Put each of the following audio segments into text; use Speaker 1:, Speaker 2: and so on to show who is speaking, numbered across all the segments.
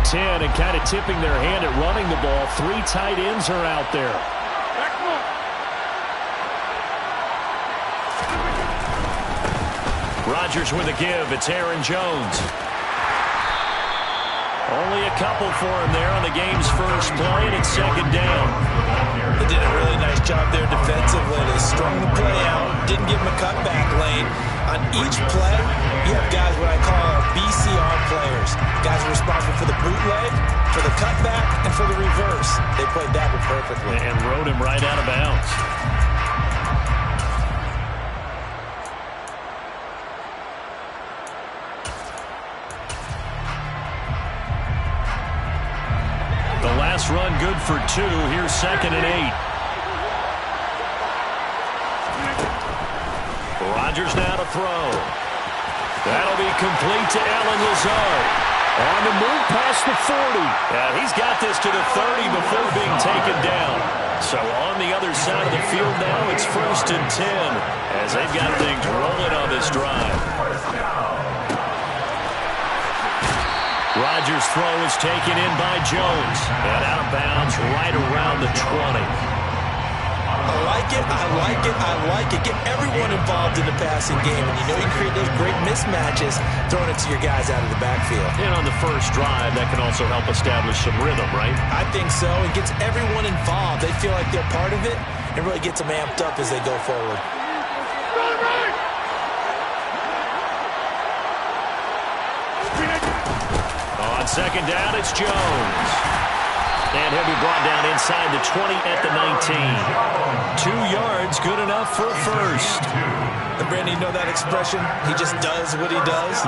Speaker 1: 10 and kind of tipping their hand at running the ball. 3 tight ends are out there. Rodgers with a give. It's Aaron Jones. Only a couple for him there on the game's first play, and it's second down.
Speaker 2: They did a really nice job there defensively. They strung the play out, didn't give him a cutback lane. On each play, you have guys what I call BCR players. Guys are responsible for the bootleg, for the cutback, and for the reverse. They played that one perfectly.
Speaker 1: And rode him right out of bounds. The last run good for 2. Here's 2nd and 8. Rodgers now to throw. That'll be complete to Allen Lazard. On the move past the 40. Yeah, he's got this to the 30 before being taken down. So on the other side of the field now, it's 1st and 10 as they've got things rolling on this drive. Rodgers' throw is taken in by Jones. And out of bounds right around the 20.
Speaker 2: I like it, I like it, I like it. Get everyone involved in the passing game, and you know you create those great mismatches throwing it to your guys out of the backfield.
Speaker 1: And on the first drive, that can also help establish some rhythm, right?
Speaker 2: I think so. It gets everyone involved. They feel like they're part of it, and really gets them amped up as they go forward.
Speaker 1: On second down, it's Jones. And he'll be brought down inside the 20 at the 19. 2 yards, good enough for a first.
Speaker 2: And Brandon, you know that expression? He just does what he does.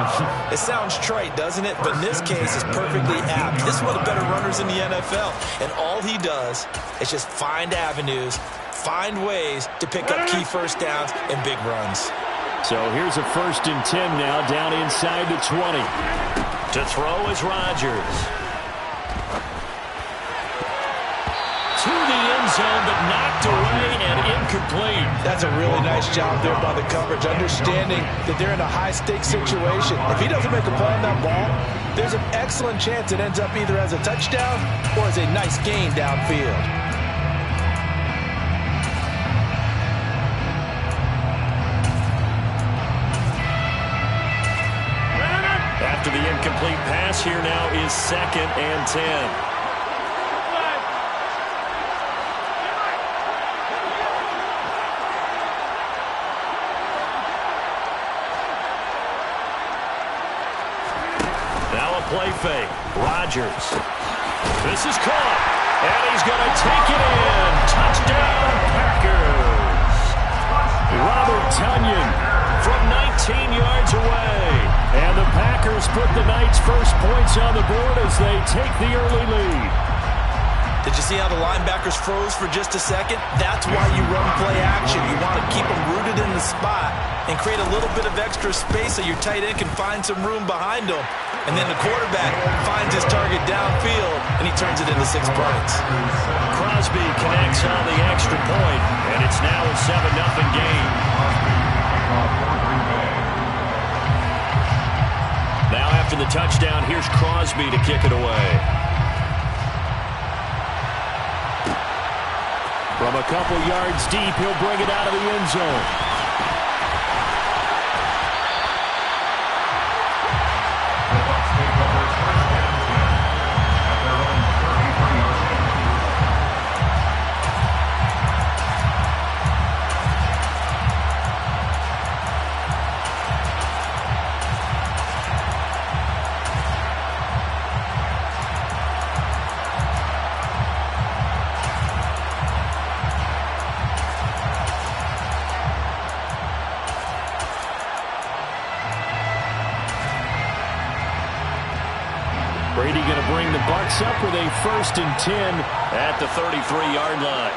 Speaker 2: It sounds trite, doesn't it? But in this case, it's perfectly apt. This is one of the better runners in the NFL. And all he does is just find avenues, find ways to pick up key first downs and big runs.
Speaker 1: So here's a 1st and 10 now, down inside the 20. To throw is Rodgers. To the end zone, but knocked away and incomplete.
Speaker 2: That's a really nice job there by the coverage, understanding that they're in a high-stakes situation. If he doesn't make a play on that ball, there's an excellent chance it ends up either as a touchdown or as a nice gain downfield.
Speaker 1: After the incomplete pass, here now is 2nd and 10. Play fake. Rodgers. This is caught. And he's going to take it in. Touchdown, Packers. Robert Tonyan from 19 yards away. And the Packers put the night's first points on the board as they take the early lead.
Speaker 2: Did you see how the linebackers froze for just a second? That's why you run play action. You want to keep them rooted in the spot and create a little bit of extra space so your tight end can find some room behind them. And then the quarterback finds his target downfield, and he turns it into 6 points.
Speaker 1: Crosby connects on the extra point, and it's now a 7-0 game. Now after the touchdown, here's Crosby to kick it away. From a couple yards deep, he'll bring it out of the end zone. Brady going to bring the Bucs up with a 1st and 10 at the 33-yard line.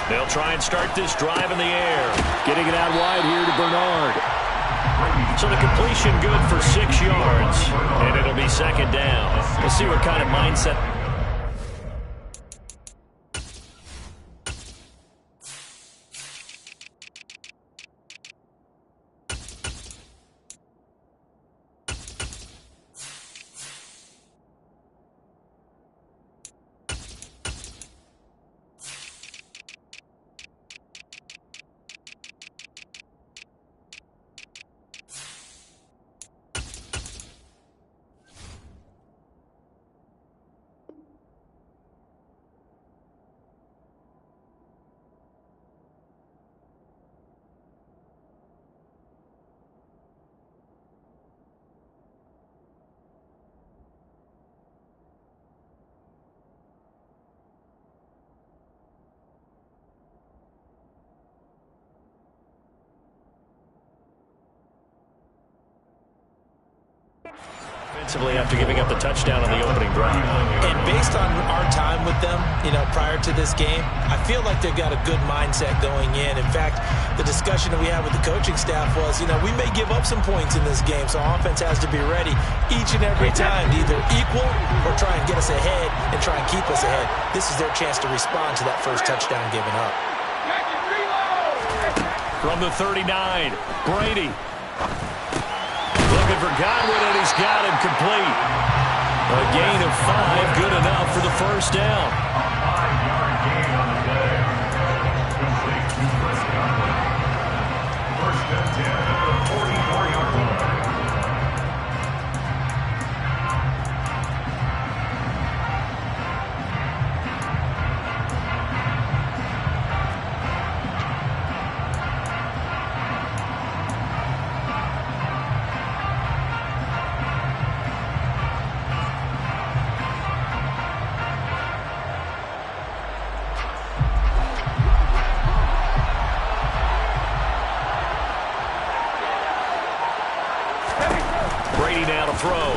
Speaker 1: They'll try and start this drive in the air. Getting it out wide here to Bernard. So the completion good for 6 yards, and it'll be 2nd down. We'll see what kind of mindset. After giving up the touchdown on the opening drive.
Speaker 2: And based on our time with them, prior to this game, I feel like they've got a good mindset going in. In fact, the discussion that we had with the coaching staff was, we may give up some points in this game, so offense has to be ready each and every time to either equal or try and get us ahead and try and keep us ahead. This is their chance to respond to that first touchdown given up.
Speaker 1: From the 39, Brady. Looking for Godwin, and he's got him complete. A gain of 5, good enough for the first down.
Speaker 3: A 5-yard gain on the day. Complete to Chris Godwin. First and 10 at the 44-yard line.
Speaker 1: Throw.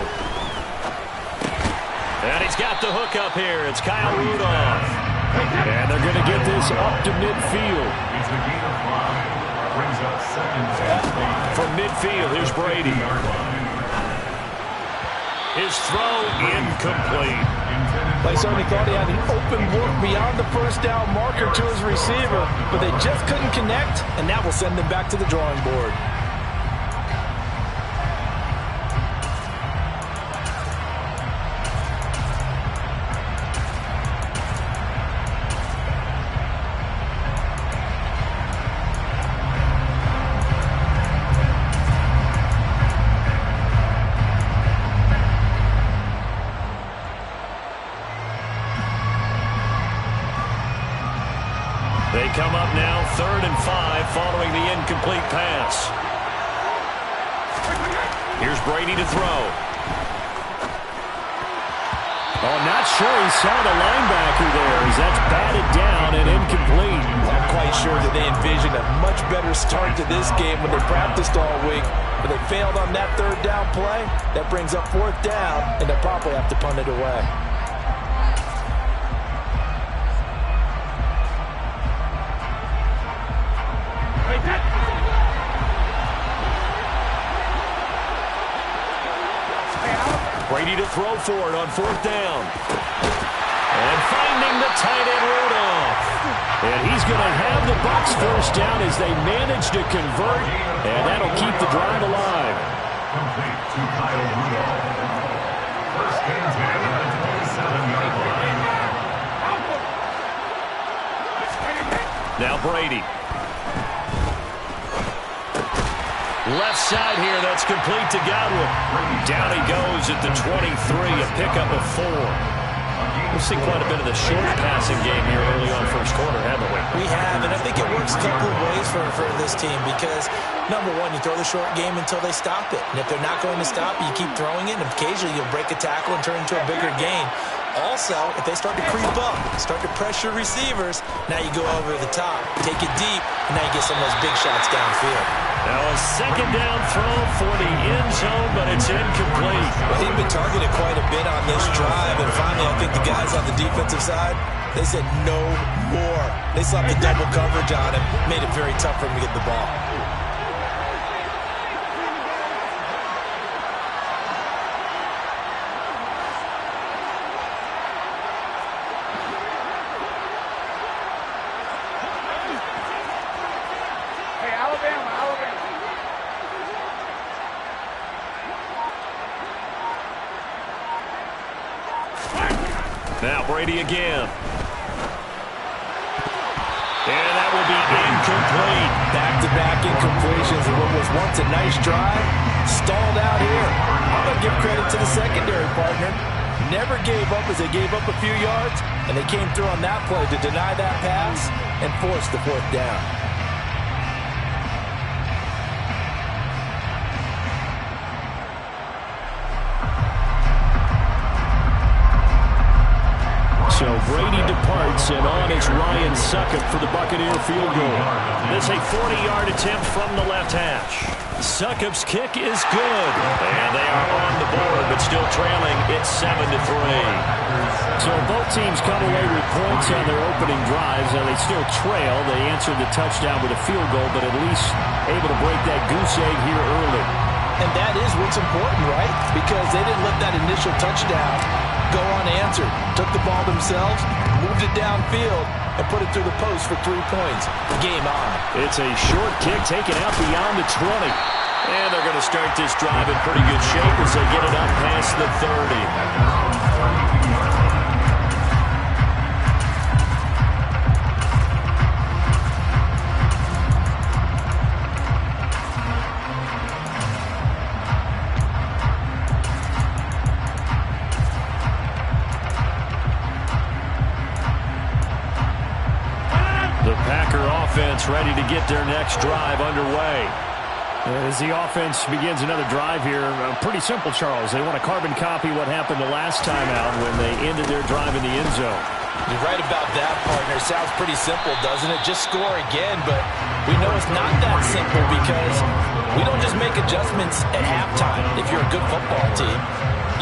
Speaker 1: And he's got the hook up here. It's Kyle Rudolph. And they're going to get this up to midfield.
Speaker 3: It's a gain of 5. Brings up second and 8.
Speaker 1: From midfield, here's Brady. His throw incomplete.
Speaker 2: They certainly thought he had an open look beyond the first down marker to his receiver, but they just couldn't connect, and that will send them back to the drawing board.
Speaker 1: They come up now, 3rd and 5, following the incomplete pass. Here's Brady to throw. Oh, not sure he saw the linebacker there, as that's batted down and incomplete.
Speaker 2: I'm quite sure that they envisioned a much better start to this game when they practiced all week, but they failed on that 3rd down play. That brings up 4th down, and they'll probably have to punt it away.
Speaker 1: Brady to throw for it on 4th down. And finding the tight end Rudolph. And he's going to have the Bucs first down as they manage to convert. And that'll keep the drive alive.
Speaker 3: Complete to Kyle Rudolph. First and 10 at the 27-yard line.
Speaker 1: Now Brady. Left side here, that's complete to Godwin. Down he goes at the 23, a pickup of 4. We've seen quite a bit of the short passing game here early on first quarter, haven't we?
Speaker 2: We have, and I think it works a couple of ways for this team because, number one, you throw the short game until they stop it. And if they're not going to stop it, you keep throwing it, and occasionally you'll break a tackle and turn into a bigger gain. Also, if they start to creep up, start to pressure receivers, now you go over the top, take it deep, and now you get some of those big shots downfield.
Speaker 1: Now a second down throw for the end zone, but it's incomplete.
Speaker 2: They've been targeted quite a bit on this drive, and finally I think the guys on the defensive side, they said no more. They slapped the double coverage on him, made it very tough for him to get the ball.
Speaker 1: Now Brady again. And that will be incomplete.
Speaker 2: Back-to-back incompletions in what was once a nice drive. Stalled out here. I'm going to give credit to the secondary partner. Never gave up as they gave up a few yards, and they came through on that play to deny that pass and force the 4th down.
Speaker 1: So Brady departs, and on is Ryan Succop for the Buccaneer field goal. This is a 40-yard attempt from the left hash. Succop's kick is good. And they are on the board, but still trailing. It's 7-3.
Speaker 4: So both teams come away with points on their opening drives. Now they still trail. They answered the touchdown with a field goal, but at least able to break that goose egg here early.
Speaker 2: And that is what's important, right? Because they didn't let that initial touchdown go unanswered. Took the ball themselves, moved it downfield, and put it through the post for 3 points. Game on.
Speaker 1: It's a short kick taken out beyond the 20. And they're going to start this drive in pretty good shape as they get it up past the 30. Ready to get their next drive underway.
Speaker 4: As the offense begins another drive here, pretty simple, Charles. They want to carbon copy what happened the last time out when they ended their drive in the end zone.
Speaker 2: You're right about that, partner. Sounds pretty simple, doesn't it? Just score again, but we know it's not that simple because we don't just make adjustments at halftime if you're a good football team.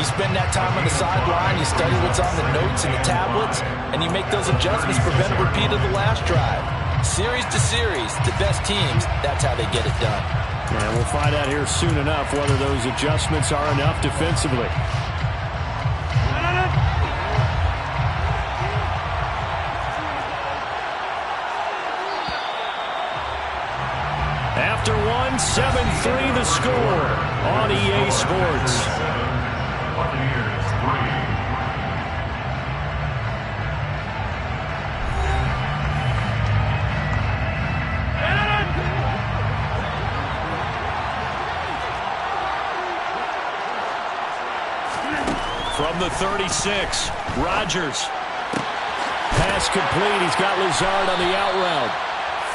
Speaker 2: You spend that time on the sideline, you study what's on the notes and the tablets, and you make those adjustments to prevent a repeat of the last drive. Series to series, the best teams, that's how they get it done.
Speaker 4: And we'll find out here soon enough whether those adjustments are enough defensively.
Speaker 1: After one, 7-3 the score on EA Sports.
Speaker 3: Buccaneers 3.
Speaker 1: From the 36, Rodgers. Pass complete. He's got Lazard on the out route.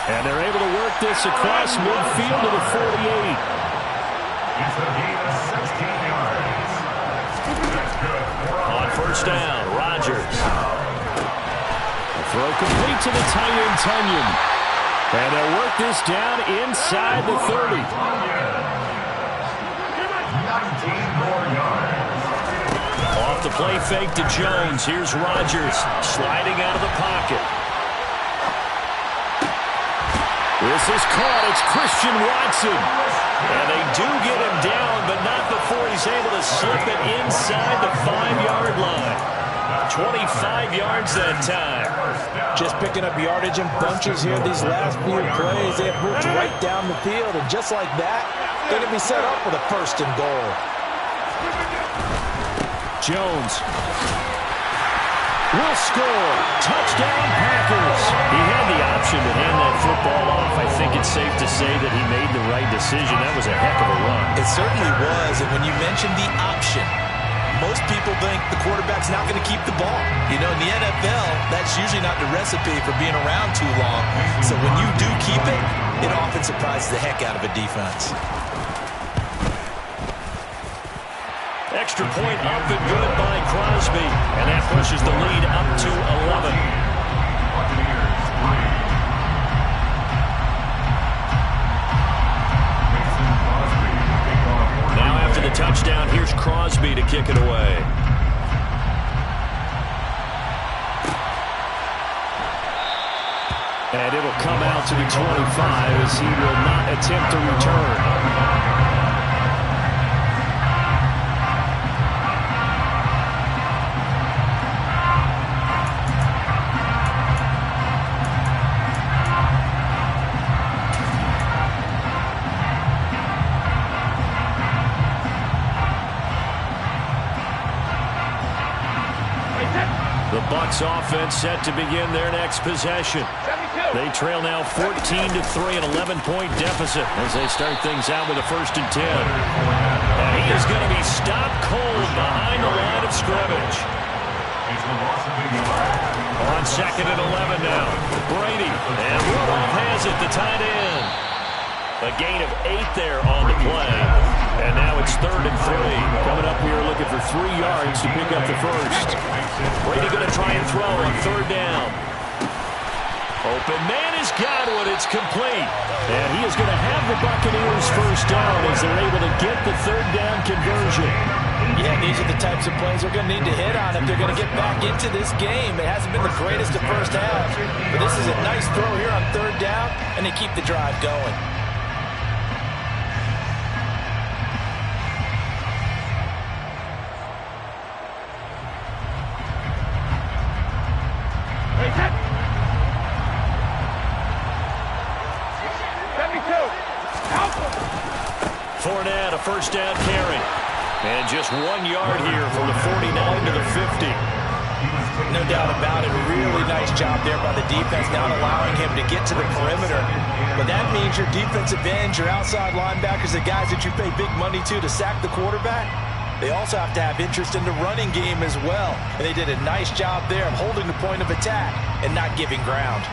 Speaker 1: And they're able to work this across midfield to the 48.
Speaker 3: It's a gain of 16 yards. That's good.
Speaker 1: On first down, Rodgers. A throw complete to the tight end, Tunyon. And they'll work this down inside the 30.
Speaker 3: 19 more yards.
Speaker 1: Off the play fake to Jones. Here's Rodgers sliding out of the pocket. This is caught. It's Christian Watson. And they do get him down, but not before he's able to slip it inside the 5-yard line. 25 yards that time.
Speaker 2: Just picking up yardage in bunches here these last few plays. They have moved right down the field, and just like that, they're going to be set up for the 1st and goal.
Speaker 1: Jones will score. Touchdown, Packers. He had the option to hand that football off. I think it's safe to say that he made the right decision. That was a heck of a run.
Speaker 2: It certainly was, and when you mentioned the option, most people think the quarterback's not going to keep the ball. You know, in the NFL, that's usually not the recipe for being around too long. So when you do keep it, it often surprises the heck out of a defense.
Speaker 1: Extra point up and good by Crosby. And that pushes the lead up to 11. Now after the touchdown, here's Crosby to kick it away. And it'll come out to the 25 as he will not attempt to return. The Bucs offense set to begin their next possession. They trail now 14-3, an 11-point deficit as they start things out with a 1st and 10. And he is going to be stopped cold behind the line of scrimmage. On 2nd and 11 now. Brady, and Rudolph has it, the tight end. A gain of 8 there on the play. And now it's 3rd and 3. Coming up here looking for 3 yards to pick up the 1st. Brady going to try and throw on 3rd down. Open man has got one. It's complete. And he is going to have the Buccaneers first down as they're able to get the third down conversion.
Speaker 2: Yeah, these are the types of plays they're going to need to hit on if they're going to get back into this game. It hasn't been the greatest of first half, but this is a nice throw here on third down, and they keep the drive going.
Speaker 1: Fournette, a first down carry. And just 1 yard here from the 49 to the 50.
Speaker 2: No doubt about it. Really nice job there by the defense, not allowing him to get to the perimeter. But that means your defensive ends, your outside linebackers, the guys that you pay big money to sack the quarterback, they also have to have interest in the running game as well. And they did a nice job there of holding the point of attack and not giving ground.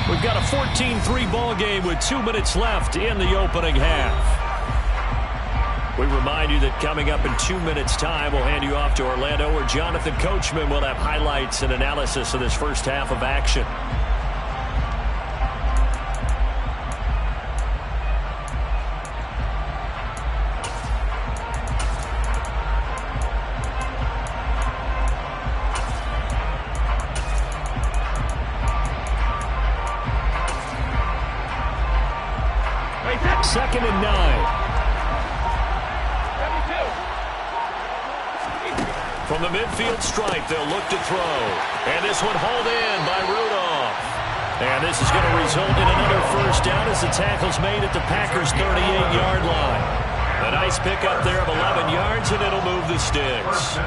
Speaker 1: We've got a 14-3 ball game with 2 minutes left in the opening half. We remind you that coming up in 2 minutes' time, we'll hand you off to Orlando, where Jonathan Coachman will have highlights and analysis of this first half of action. Second and 9. From the midfield stripe, they'll look to throw. And this one hauled in by Rudolph. And this is going to result in another first down as the tackle's made at the Packers' 38-yard line. A nice pickup there of 11 yards, and it'll move the sticks.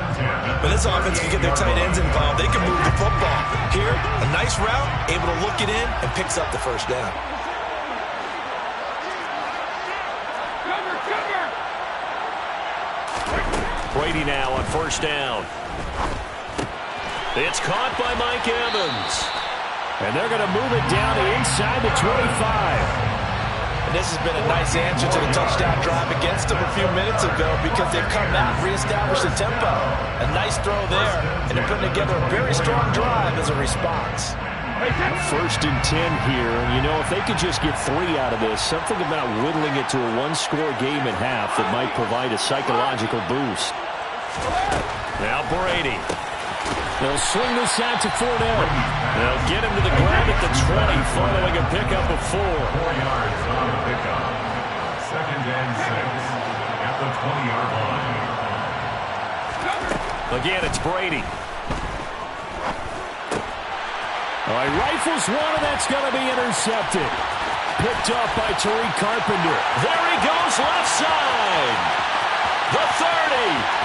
Speaker 2: But this offense can get their tight ends involved. They can move the football. Here, a nice route, able to look it in, and picks up the first down.
Speaker 1: Brady now on first down. It's caught by Mike Evans. And they're going to move it down to inside the 25.
Speaker 2: And this has been a nice answer to the touchdown drive against them a few minutes ago because they've come out and reestablished the tempo. A nice throw there, and they're putting together a very strong drive as a response.
Speaker 1: First and 10 here. You know, if they could just get 3 out of this, something about whittling it to a one-score game at half that might provide a psychological boost. Now Brady. They'll swing this out to Fournette. They'll get him to the ground at the 20 following a pickup of 4.
Speaker 3: 4 yards on the pickup. Second and 6 at the 20-yard line.
Speaker 1: Again, it's Brady. He rifles one, and that's going to be intercepted. Picked up by Tariq Carpenter. There he goes, left side. The 30.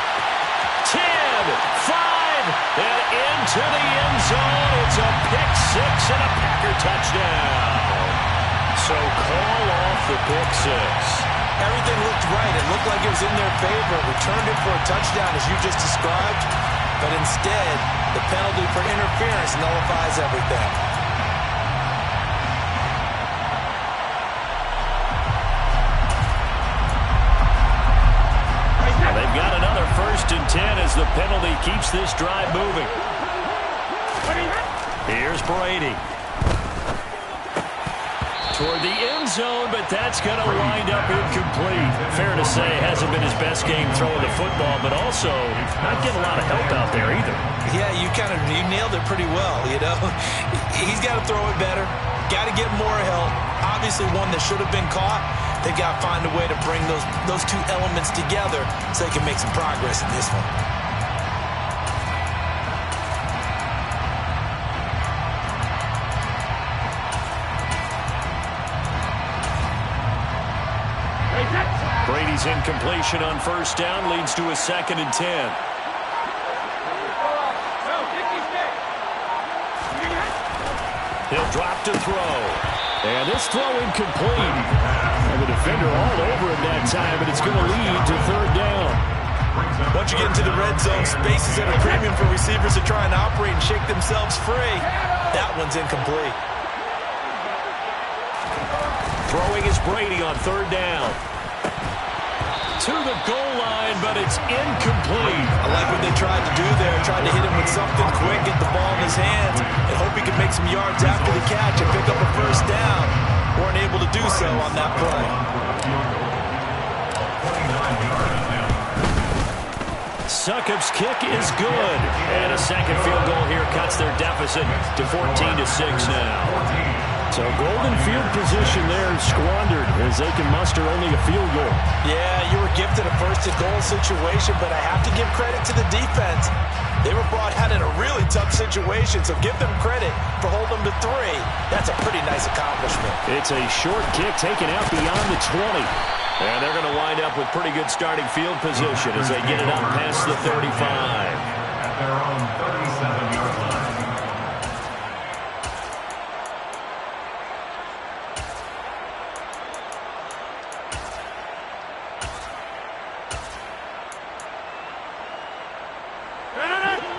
Speaker 1: 10, 5, and into the end zone. It's a pick-6 and a Packer touchdown. So call off the pick-6.
Speaker 2: Everything looked right. It looked like it was in their favor. Returned it for a touchdown, as you just described. But instead, the penalty for interference nullifies everything.
Speaker 1: They've got another first and 10 as the penalty keeps this drive moving. Here's Brady. Toward the end zone, but that's going to wind up incomplete. Fair to say, hasn't been his best game throwing the football, but also not getting a lot of help out there either.
Speaker 2: Yeah, you nailed it pretty well, you know. He's got to throw it better. Got to get more help. Obviously one that should have been caught. They've got to find a way to bring those two elements together so they can make some progress in this one.
Speaker 1: Brady's incompletion on first down leads to a second and 10. He'll drop to throw. And this throw incomplete. And the defender all over him that time, but it's going to lead to third down.
Speaker 2: Once you get into the red zone, space is at a premium for receivers to try and operate and shake themselves free. That one's incomplete.
Speaker 1: Throwing is Brady on third down. To the goal line, but it's incomplete.
Speaker 2: I like what they tried tried to do there. Tried to hit him with something quick, get the ball in his hands, and hope he could make some yards after the catch and pick up a first down. Weren't able to do so on that play.
Speaker 1: Succop's kick is good. And a second field goal here cuts their deficit to 14-6 now. So golden field position there squandered as they can muster only a field goal.
Speaker 2: Yeah, you were gifted a first-and-goal situation, but I have to give credit to the defense. They were brought out in a really tough situation, so give them credit for holding them to 3. That's a pretty nice accomplishment.
Speaker 1: It's a short kick taken out beyond the 20. And they're going to wind up with pretty good starting field position as they get it up past the 35.
Speaker 3: At their own 37-yard line.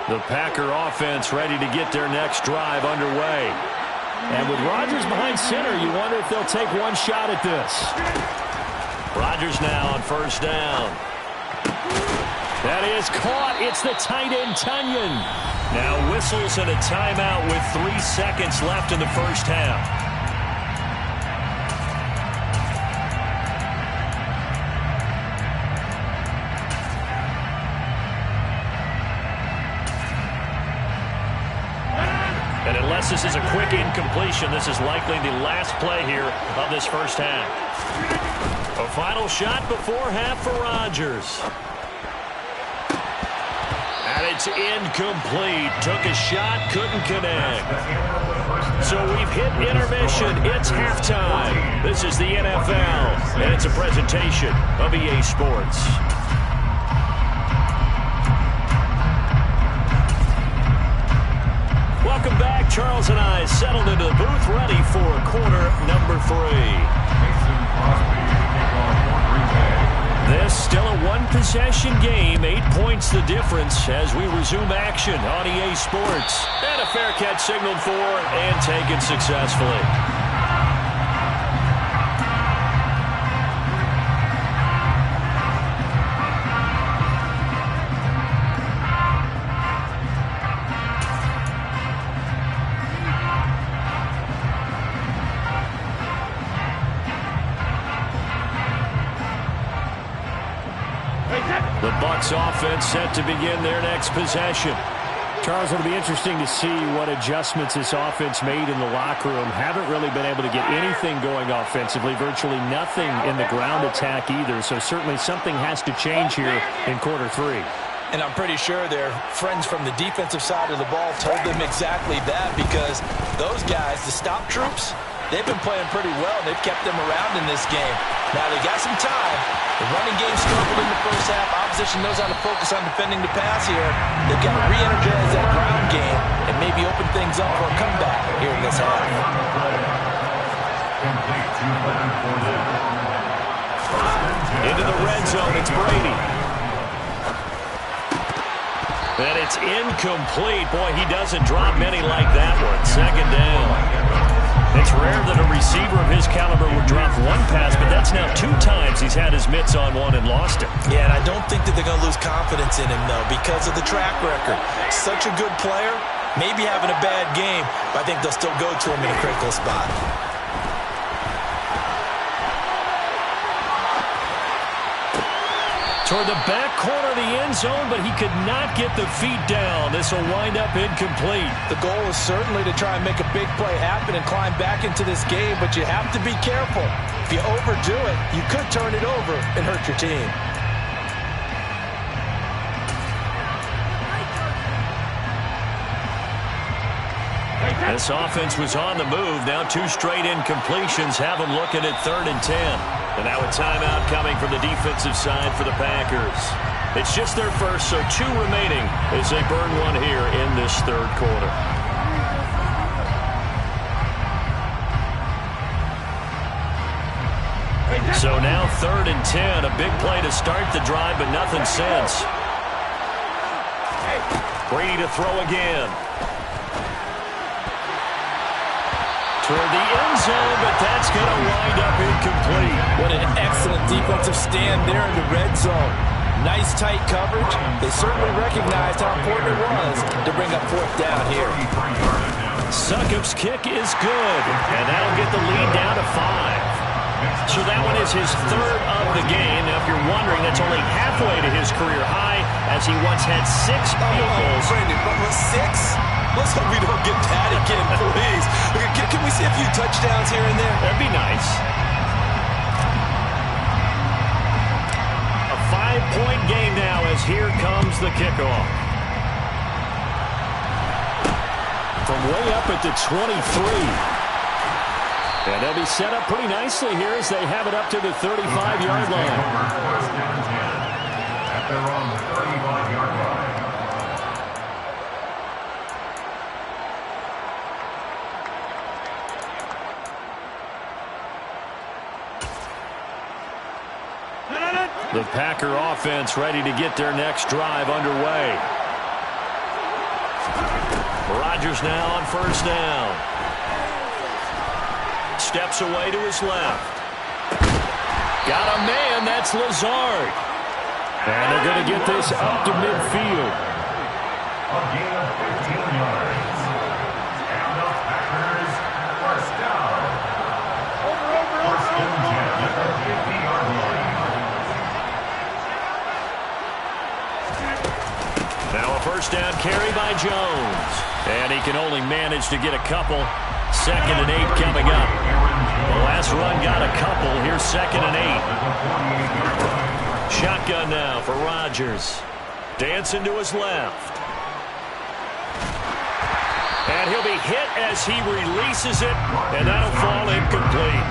Speaker 1: The Packer offense ready to get their next drive underway. And with Rodgers behind center, you wonder if they'll take one shot at this. Rodgers now on first down. That is caught. It's the tight end, Tonyan. Now whistles and a timeout with 3 seconds left in the first half. And unless this is a quick incompletion, this is likely the last play here of this first half. A final shot before half for Rodgers. And it's incomplete. Took a shot, couldn't connect. So we've hit intermission. It's halftime. This is the NFL, and it's a presentation of EA Sports. Welcome back. Charles and I settled into the booth, ready for quarter number 3. This still a one-possession game. 8 points the difference as we resume action on EA Sports. And a fair catch signaled for and taken successfully. The Bucs offense set to begin their next possession.
Speaker 4: Charles, it'll be interesting to see what adjustments this offense made in the locker room. Haven't really been able to get anything going offensively, virtually nothing in the ground attack either. So certainly something has to change here in quarter 3.
Speaker 2: And I'm pretty sure their friends from the defensive side of the ball told them exactly that, because those guys, the stop troops, they've been playing pretty well. They've kept them around in this game. Now they got some time. The running game struggled in the first half. Opposition knows how to focus on defending the pass here. They've got to re-energize that ground game and maybe open things up for a comeback here in this half.
Speaker 1: Into the red zone, it's Brady. And it's incomplete. Boy, he doesn't drop many like that one. Second down. It's rare that a receiver of his caliber would drop one pass, but that's now 2 times he's had his mitts on one and lost it.
Speaker 2: Yeah, and I don't think that they're going to lose confidence in him, though, because of the track record. Such a good player, maybe having a bad game, but I think they'll still go to him in a critical spot.
Speaker 1: Toward the back corner of the end zone, but he could not get the feet down. This will wind up incomplete.
Speaker 2: The goal is certainly to try and make a big play happen and climb back into this game, but you have to be careful. If you overdo it, you could turn it over and hurt your team.
Speaker 1: This offense was on the move. Now 2 straight incompletions have them looking at 3rd and 10. And now a timeout coming from the defensive side for the Packers. It's just their first, so 2 remaining as they burn one here in this 3rd quarter. So now 3rd and 10. A big play to start the drive, but nothing since. Brady to throw again. Toward the end zone, but that's going to wind up incomplete.
Speaker 2: What an excellent defensive stand there in the red zone. Nice tight coverage. They certainly recognized how important it was to bring up fourth down here.
Speaker 1: Succop's kick is good, and that'll get the lead down to 5. So that one is his third of the game. Now, if you're wondering, that's only halfway to his career high, as he once had 6 field goals.
Speaker 2: Brandon, but was 6? Let's hope we don't get that again, please. Can we see a few touchdowns here and there?
Speaker 1: That'd be nice. A 5-point game now, as here comes the kickoff. From way up at the 23. And they'll be set up pretty nicely here as they have it up to the 35-yard line.
Speaker 3: At their own 35-yard line.
Speaker 1: The Packer offense ready to get their next drive underway. Rodgers now on first down. Steps away to his left. Got a man, that's Lazard. And they're going to get this up to midfield.
Speaker 3: A gain of 15 yards. And the Packers first down. First and 10 at the 50-yard line.
Speaker 1: Now a first down carry by Jones. And he can only manage to get a couple. 2nd and 8 coming up. The last run got a couple. Here's 2nd and 8. Shotgun now for Rodgers. Dancing to his left. And he'll be hit as he releases it. And that'll fall incomplete.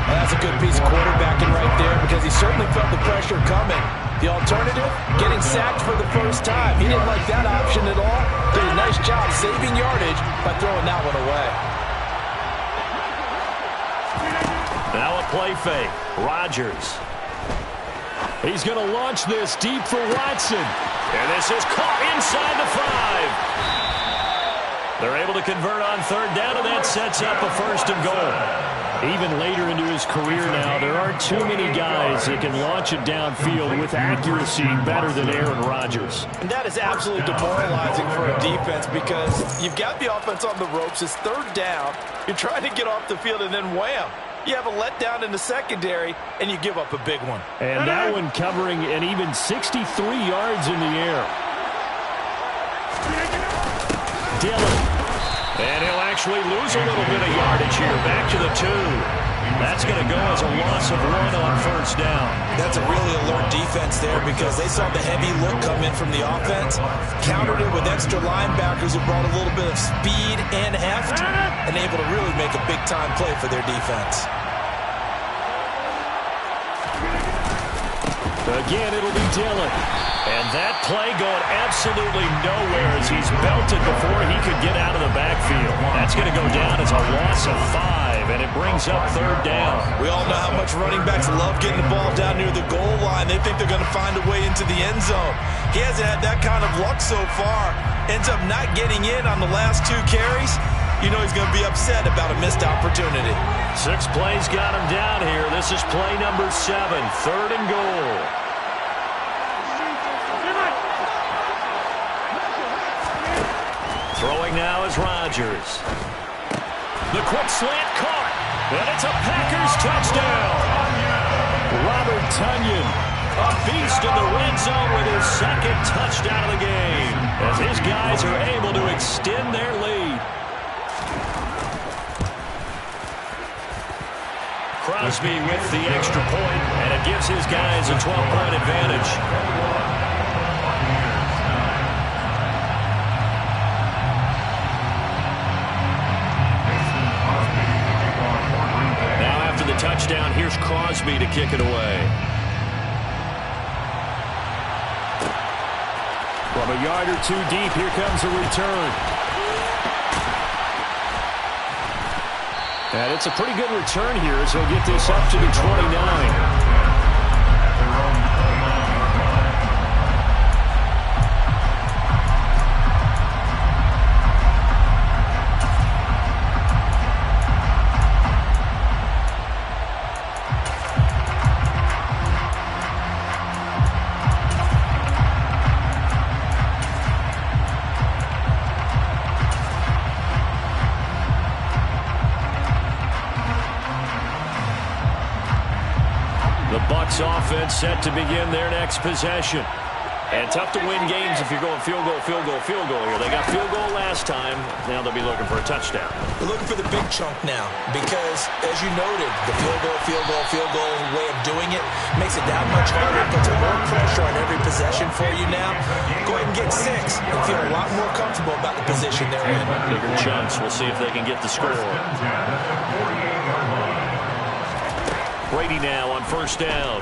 Speaker 2: Well, that's a good piece of quarterbacking right there, because he certainly felt the pressure coming. The alternative, getting sacked for the first time. He didn't like that option at all. Did a nice job saving yardage by throwing that one away.
Speaker 1: Now a play fake. Rodgers. He's going to launch this deep for Watson. And this is caught inside the 5. They're able to convert on third down, and that sets up a first and goal. Even later into his career now, there aren't too many guys that can launch it downfield with accuracy better than Aaron Rodgers.
Speaker 2: And that is absolutely demoralizing for a defense, because you've got the offense on the ropes. It's third down. You're trying to get off the field, and then wham. You have a letdown in the secondary, and you give up a big one.
Speaker 4: And that one covering an even 63 yards in the air. Dillon.
Speaker 1: And he'll actually lose a little bit of yardage here. Back to the 2. That's going to go as a loss of 1 on first down.
Speaker 2: That's a really alert defense there, because they saw the heavy look come in from the offense, countered it with extra linebackers who brought a little bit of speed and heft, and able to really make a big-time play for their defense.
Speaker 1: Again, it'll be Dillon. And that play going absolutely nowhere as he's belted before he could get out of the backfield. That's going to go down as a loss of 5, and it brings up third down.
Speaker 2: We all know how much running backs love getting the ball down near the goal line. They think they're going to find a way into the end zone. He hasn't had that kind of luck so far. Ends up not getting in on the last 2 carries. You know he's going to be upset about a missed opportunity.
Speaker 1: 6 plays got him down here. This is play number 7, third and goal. Throwing now is Rodgers. The quick slant caught. And it's a Packers touchdown. Robert Tonyan, a beast in the red zone with his 2nd touchdown of the game, as his guys are able to extend their lead. Crosby with the extra point, and it gives his guys a 12-point advantage. Touchdown. Here's Crosby to kick it away. From a yard or 2 deep, here comes a return. And it's a pretty good return here as he'll get this up to the 29.
Speaker 4: set to begin their next possession.
Speaker 1: And tough to win games if you're going field goal, field goal, field goal here. They got field goal last time. Now they'll be looking for a touchdown.
Speaker 2: They're looking for the big chunk now because, as you noted, the field goal, field goal, field goal way of doing it makes it that much harder. Puts more pressure on every possession for you now. Go ahead and get 6 and feel a lot more comfortable about the position they're in.
Speaker 1: Bigger chunks. We'll see if they can get the score. Brady now on first down.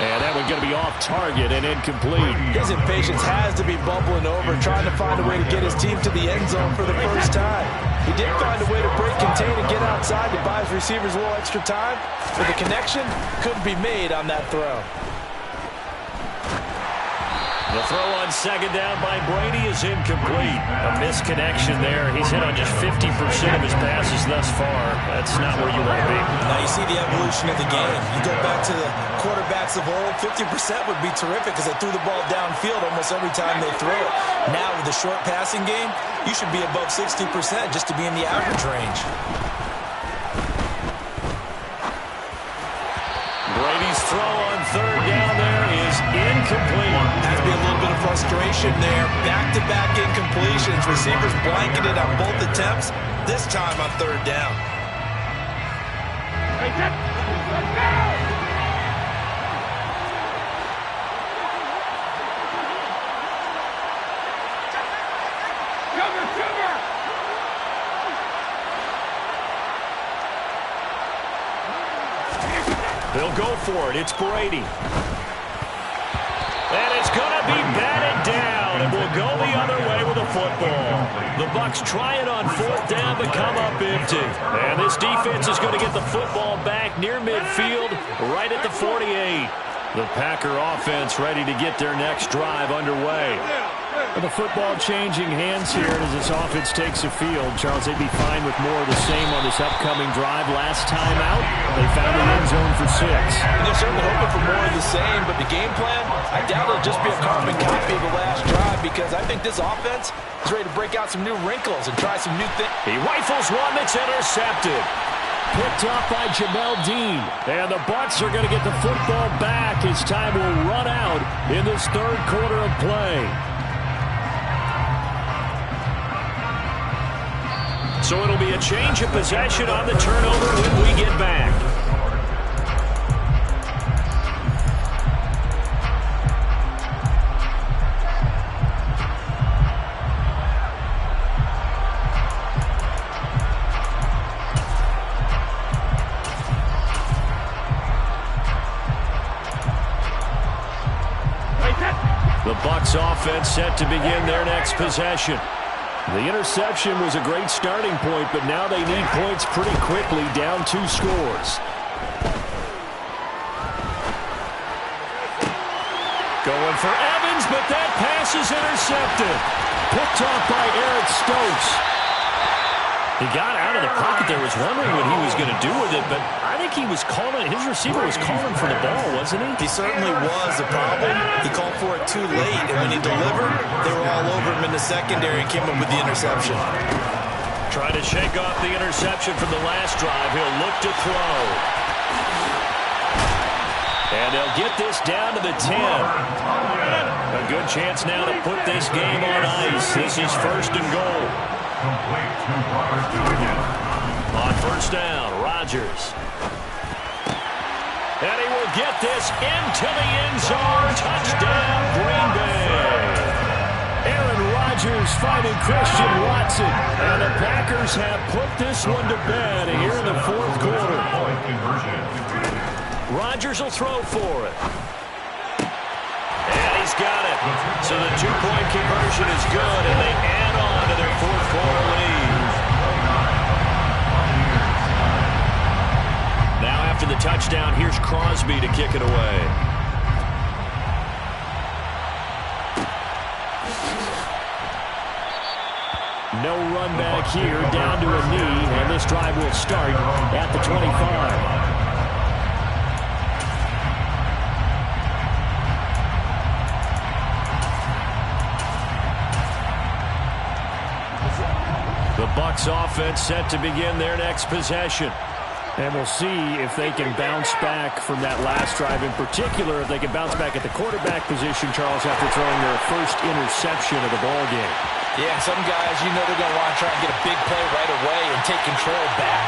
Speaker 4: And that one's going to be off target and incomplete.
Speaker 2: His impatience has to be bubbling over, trying to find a way to get his team to the end zone for the first time. He did find a way to break, contain, and get outside to buy his receivers a little extra time, but the connection couldn't be made on that throw.
Speaker 1: The throw on second down by Brady is incomplete. A misconnection there. He's hit on just 50% of his passes thus far. That's not where you want to be.
Speaker 2: Now you see the evolution of the game. You go back to the quarterbacks of old, 50% would be terrific because they threw the ball downfield almost every time they throw it. Now with the short passing game, you should be above 60% just to be in the average range.
Speaker 1: Brady's throw on third down there is incomplete.
Speaker 2: Has to be a little bit of frustration there. Back-to-back incompletions. Receivers blanketed on both attempts, this time on third down.
Speaker 1: They'll go for it. It's Brady. And it's going to be batted down, and will go the other way with the football. The Bucs try it on fourth down, but come up empty. And this defense is going to get the football back near midfield, right at the 48. The Packer offense ready to get their next drive underway.
Speaker 4: The football changing hands here as this offense takes the field. Charles, they'd be fine with more of the same on this upcoming drive. Last time out, they found the end zone for 6.
Speaker 2: And they're certainly hoping for more of the same, but the game plan, I doubt it'll just be a carbon copy of the last drive because I think this offense is ready to break out some new wrinkles and try some new things.
Speaker 1: He rifles one that's intercepted.
Speaker 4: Picked off by Jamel Dean. And the Bucs are going to get the football back as time will run out in this third quarter of play.
Speaker 1: So it'll be a change of possession on the turnover when we get back. The Bucs offense set to begin their next possession.
Speaker 4: The interception was a great starting point, but now they need points pretty quickly, down 2 scores.
Speaker 1: Going for Evans, but that pass is intercepted.
Speaker 4: Picked off by Eric Stokes.
Speaker 1: He got out of the pocket there, was wondering what he was going to do with it, but I think he was calling, his receiver was calling for the ball, wasn't he?
Speaker 2: He certainly was. The problem, he called for it too late, and when he delivered, they were all over him in the secondary and came up with the interception.
Speaker 1: Trying to shake off the interception from the last drive. He'll look to throw. And they'll get this down to the 10. A good chance now to put this game on ice. This is first and goal. On first down, Rodgers. And he will get this into the end zone. Touchdown, Green Bay.
Speaker 4: Aaron Rodgers finding Christian Watson. And the Packers have put this one to bed here in the fourth quarter.
Speaker 1: Rodgers will throw for it. And he's got it. So the two-point conversion is good, and they add on to their fourth quarter lead. Now after the touchdown, here's Crosby to kick it away.
Speaker 4: No run back here, down to a knee, and this drive will start at the 25. The Bucs offense set to begin their next possession. And we'll see if they can bounce back from that last drive. In particular, if they can bounce back at the quarterback position, Charles, after throwing their first interception of the ball game.
Speaker 2: Yeah, some guys, you know they're going to want to try and get a big play right away and take control back.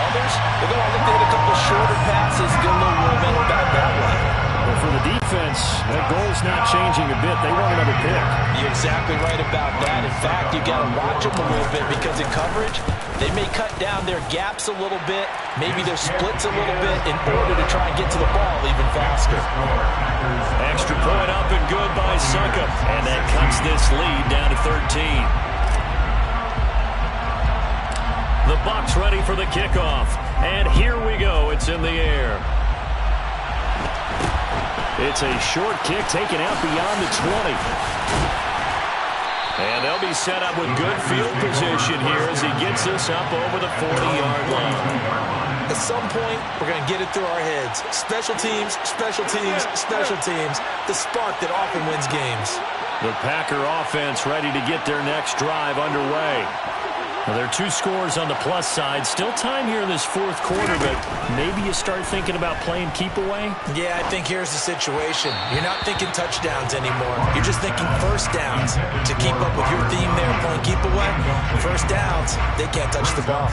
Speaker 2: Others, they're going to look to hit a couple shorter passes, get a little momentum back that way.
Speaker 4: Well, for the defense, that goal's not changing a bit. They want another pick.
Speaker 2: You're exactly right about that. In fact, you got to watch them a little bit because in coverage, they may cut down their gaps a little bit, maybe their splits a little bit in order to try and get to the ball even faster.
Speaker 1: Extra point up and good by Suckup. And that cuts this lead down to 13. The Bucs ready for the kickoff. And here we go. It's in the air. It's a short kick taken out beyond the 20. And they'll be set up with good field position here as he gets this up over the 40-yard line.
Speaker 2: At some point, we're going to get it through our heads. Special teams, special teams, special teams. The spark that often wins games.
Speaker 1: The Packer offense ready to get their next drive underway. Well, there are 2 scores on the plus side. Still time here in this fourth quarter, but maybe you start thinking about playing keep away?
Speaker 2: Yeah, I think here's the situation. You're not thinking touchdowns anymore. You're just thinking first downs. To keep up with your theme there, playing keep away, first downs, they can't touch the ball.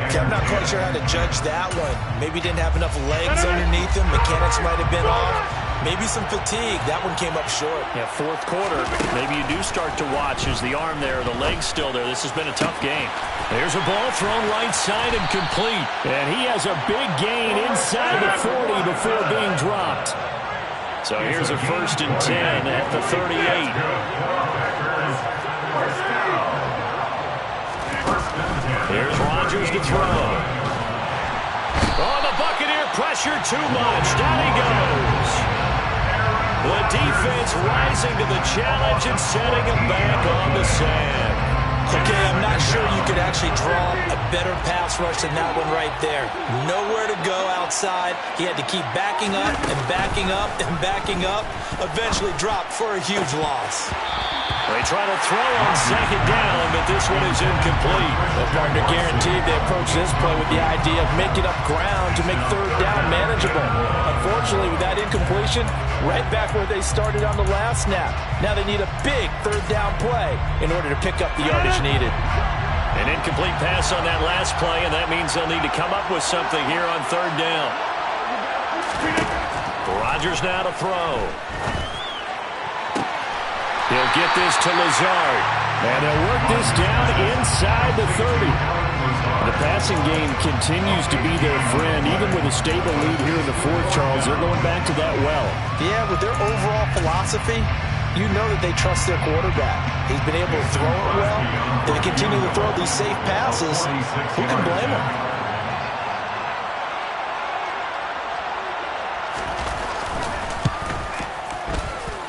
Speaker 2: Okay, I'm not quite sure how to judge that one. Maybe didn't have enough legs underneath him. Mechanics might have been off. Maybe some fatigue. That one came up short.
Speaker 1: Yeah, fourth quarter. Maybe you do start to watch. Is the arm there, the leg's still there? This has been a tough game. There's a ball thrown right side and complete. And he has a big gain inside the 40 before being dropped. So here's a 1st and 10 at the 38. Here's Rodgers to throw. Oh, the Buccaneer pressure too much. Down he goes. The defense rising to the challenge and setting him back on the sand.
Speaker 2: Okay, I'm not sure you could actually draw a better pass rush than that one right there. Nowhere to go outside. He had to keep backing up and backing up and backing up. Eventually dropped for a huge loss.
Speaker 1: They try to throw on 2nd down, but this one is incomplete.
Speaker 2: The partner guaranteed they approach this play with the idea of making up ground to make 3rd down manageable. Unfortunately, with that incompletion, right back where they started on the last snap. Now they need a big 3rd down play in order to pick up the yardage needed.
Speaker 1: An incomplete pass on that last play, and that means they'll need to come up with something here on 3rd down. Rodgers now to throw. He'll get this to Lazard.
Speaker 4: And they'll work this down inside the 30. The passing game continues to be their friend. Even with a stable lead here in the 4th, Charles, they're going back to that well.
Speaker 2: Yeah, with their overall philosophy, you know that they trust their quarterback. He's been able to throw it well. They continue to throw these safe passes. Who can blame them?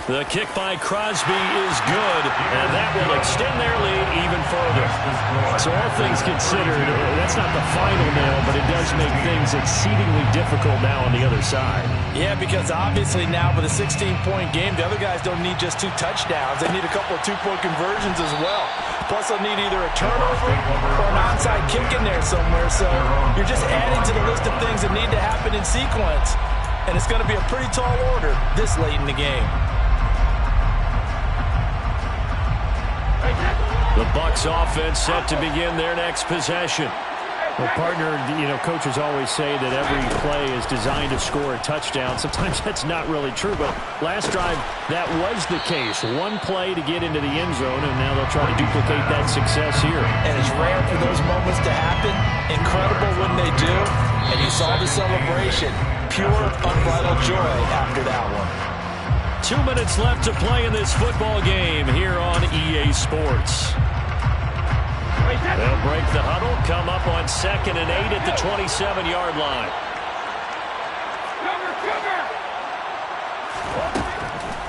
Speaker 1: The kick by Crosby is good, and that will extend their lead even further.
Speaker 4: So all things considered, that's not the final nail, but it does make things exceedingly difficult now on the other side.
Speaker 2: Yeah, because obviously now with a 16-point game, the other guys don't need just 2 touchdowns. They need a couple of 2-point conversions as well. Plus, they'll need either a turnover or an onside kick in there somewhere. So you're just adding to the list of things that need to happen in sequence. And it's going to be a pretty tall order this late in the game.
Speaker 1: The Bucs offense set to begin their next possession.
Speaker 4: Well, partner, coaches always say that every play is designed to score a touchdown. Sometimes that's not really true, but last drive, that was the case. One play to get into the end zone, and now they'll try to duplicate that success here.
Speaker 2: And it's rare for those moments to happen. Incredible when they do. And you saw the celebration. Pure, unbridled joy after that one.
Speaker 1: 2 minutes left to play in this football game here on EA Sports. They'll break the huddle, come up on 2nd and 8 at the 27-yard line.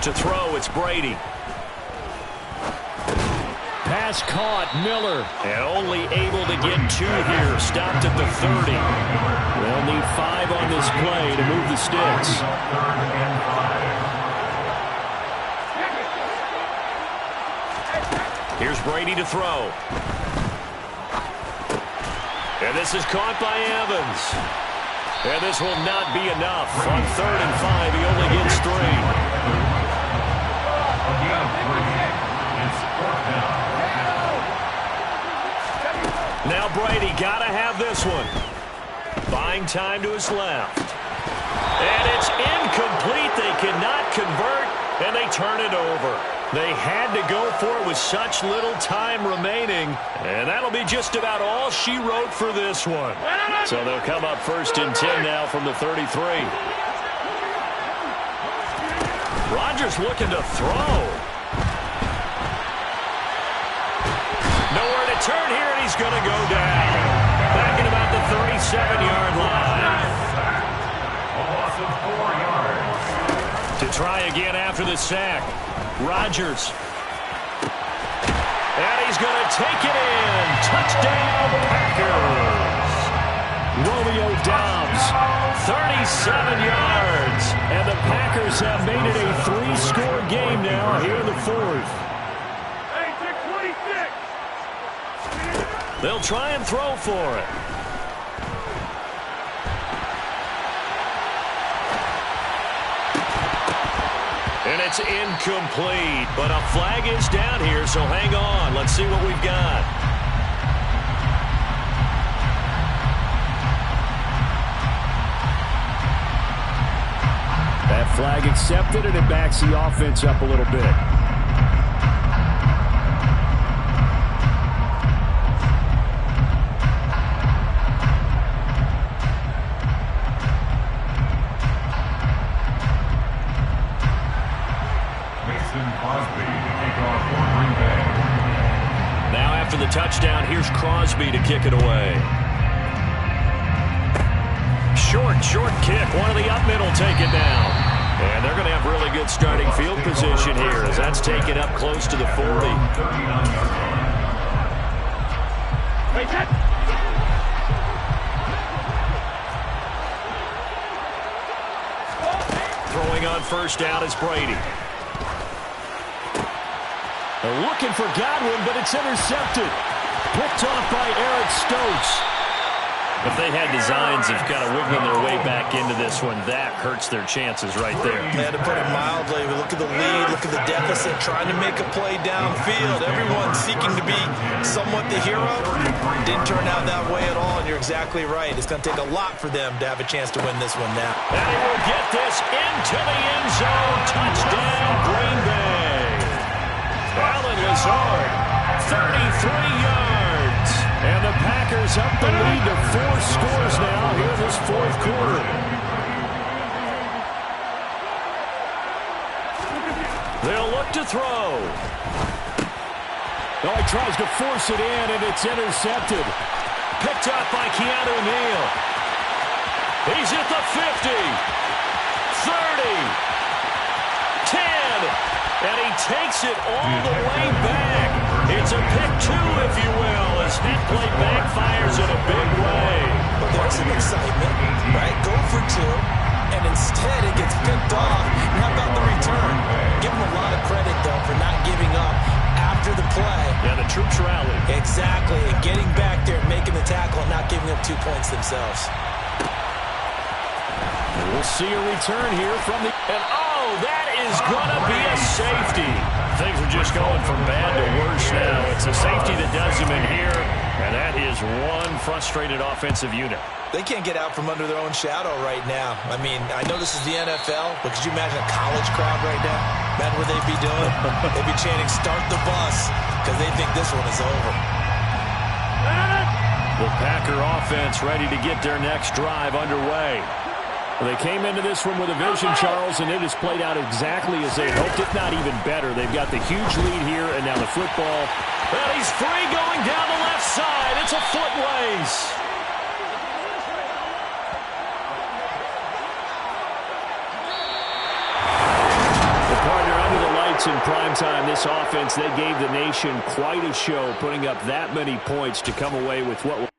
Speaker 1: To throw, it's Brady.
Speaker 4: Pass caught, Miller.
Speaker 1: And only able to get 2 here, stopped at the 30.
Speaker 4: They'll need 5 on this play to move the sticks.
Speaker 1: Here's Brady to throw. And this is caught by Evans. And this will not be enough. On 3rd and 5, he only gets 3. Now Brady got to have this one. Buying time to his left. And it's incomplete. They cannot convert, and they turn it over. They had to go for it with such little time remaining, and that'll be just about all she wrote for this one. So they'll come up 1st and 10 now from the 33. Rodgers looking to throw. Nowhere to turn here, and he's going to go down. Back at about the 37-yard line.
Speaker 3: A loss of 4 yards.
Speaker 1: To try again after the sack. Rodgers. And he's going to take it in. Touchdown, Packers. Romeo Doubs, 37 yards. And the Packers have made it a 3-score game now here in the 4th. They'll try and throw for it. And it's incomplete, but a flag is down here, so hang on. Let's see what we've got.
Speaker 4: That flag accepted, and it backs the offense up a little bit.
Speaker 1: Now after the touchdown, here's Crosby to kick it away. Short kick. One of the up middle take it down. And they're going to have really good starting field position here as that's taken up close to the 40. Throwing on 1st down is Brady.
Speaker 4: They're looking for Godwin, but it's intercepted. Picked off by Eric Stokes.
Speaker 1: If they had designs of kind of wiggling their way back into this one, that hurts their chances right there.
Speaker 2: Yeah, to put it mildly, look at the lead, look at the deficit, trying to make a play downfield. Everyone seeking to be somewhat the hero. Didn't turn out that way at all, and you're exactly right. It's going to take a lot for them to have a chance to win this one now.
Speaker 1: And he will get this into the end zone. Touchdown, Green Bay. Allen Lazard, 33 yards. And the Packers up the lead to 4 scores now here in this 4th quarter. They'll look to throw.
Speaker 4: Oh, he tries to force it in, and it's intercepted.
Speaker 1: Picked up by Keanu Neal. He's at the 50, 30, 10. And he takes it all the way back. It's a pick 2, if you will, as that play backfires in a big way.
Speaker 2: But there's some excitement, right? Go for 2, and instead it gets picked off. And how about the return? Give him a lot of credit, though, for not giving up after the play.
Speaker 1: Yeah, the troops rallied.
Speaker 2: Exactly, and getting back there and making the tackle and not giving up 2 points themselves.
Speaker 4: We'll see a return here from the...
Speaker 1: And that is going to be a safety. Things are just going from bad to worse now. It's a safety that does him in here, and that is one frustrated offensive unit.
Speaker 2: They can't get out from under their own shadow right now. I mean, I know this is the NFL, but could you imagine a college crowd right now? Imagine what they'd be doing. They'd be chanting, "Start the bus," because they think this one is over.
Speaker 1: The Packer offense ready to get their next drive underway.
Speaker 4: Well, they came into this one with a vision, Charles, and it has played out exactly as they hoped, if not even better. They've got the huge lead here, and now the football.
Speaker 1: Well, he's free going down the left side. It's a foot race.
Speaker 4: The partner under the lights in primetime, this offense, they gave the nation quite a show, putting up that many points to come away with what